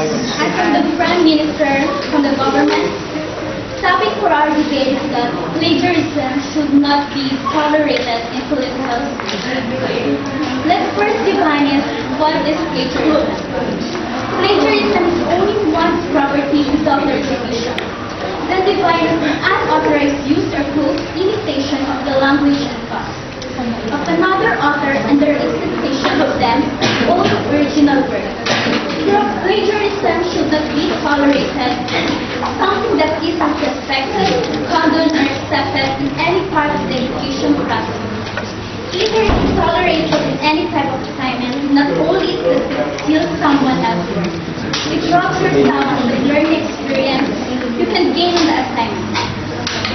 And from the Prime Minister, from the government, topic for our debate is that plagiarism should not be tolerated in political spheres. Let's first define what is plagiarism. Plagiarism is owning one's property without their permission. Then defined as an unauthorized use or close imitation of the language and thought of another author and their expectation of them own original work. Plagiarism should not be tolerated. Something that isn't respected, condoned, or accepted in any part of the education process. Either it is tolerated in any type of assignment, not only does it steal someone else's work, it robs yourself of the learning experience you can gain in the assignment.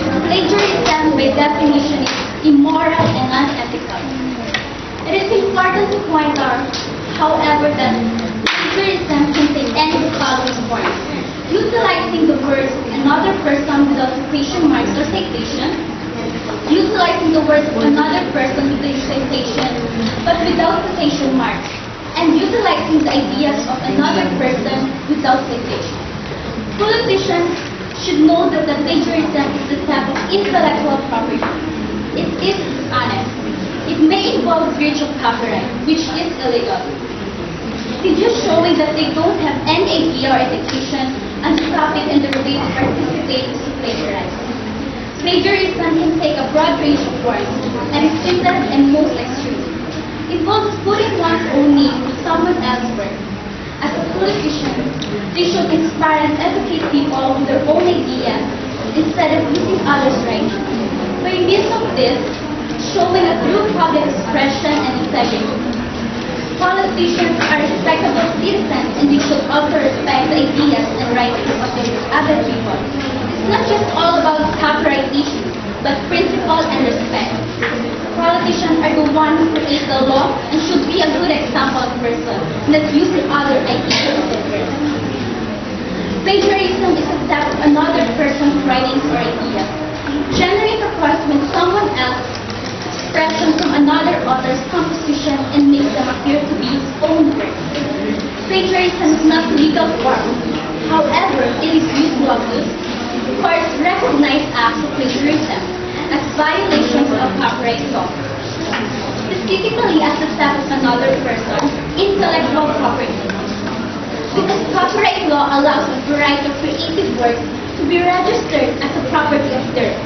Plagiarism, by definition, is immoral and unethical. It is important to point out, however, that plagiarism can take any of the following forms: utilizing the words of another person without quotation marks or citation, utilizing the words of another person with the citation but without quotation marks, and utilizing the ideas of another person without citation. Politicians should know that the plagiarism is the type of intellectual property. It is dishonest. It may involve breach of copyright, which is illegal. It is showing that they don't have any idea or education on the topic and the way to participate to plagiarize. Plagiarism can take a broad range of forms, and its simplest and most extreme involves putting one's own name to someone else's work. As a politician, they should inspire and educate people with their own ideas instead of using others' writing. By means of this, showing a true public expression and integrity. Politicians are respectable citizens, and they should also respect the ideas and writings of the other people. It's not just all about copyright issues, but principle and respect. Politicians are the ones who create the law and should be a good example of person, not using other ideas of the world. Plagiarism is a theft of another person's writings or ideas. Generally occurs when someone else expression from another author's composition and makes them appear to be his own work. Plagiarism is not legal form. However, it is used to abuse. Courts recognize acts of plagiarism as violations of copyright law, specifically as the theft of another person's intellectual property. Because copyright law allows a variety of creative works to be registered as a property of theirs.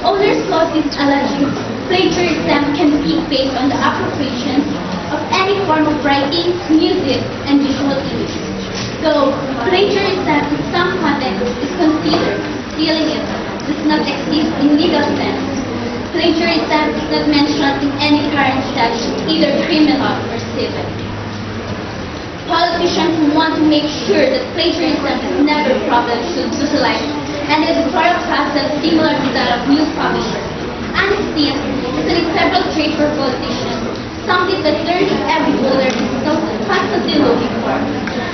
Owners' lawsuits alleging plagiarism can be based on the appropriation of any form of writing, music, and visual images. Though plagiarism in some contexts is considered stealing it does not exist in legal sense. Plagiarism is not mentioned in any current statute, either criminal or civil. Politicians who want to make sure that plagiarism is never a problem should utilize an editorial process similar to that of news publishers. Honesty is an integral trait for politicians, something that learning every voter is constantly looking for.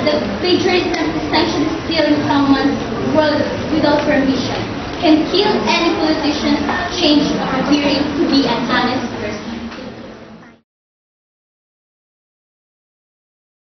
That plagiarism, essentially stealing someone's work without permission, can kill any politician change appearing to be an honest person.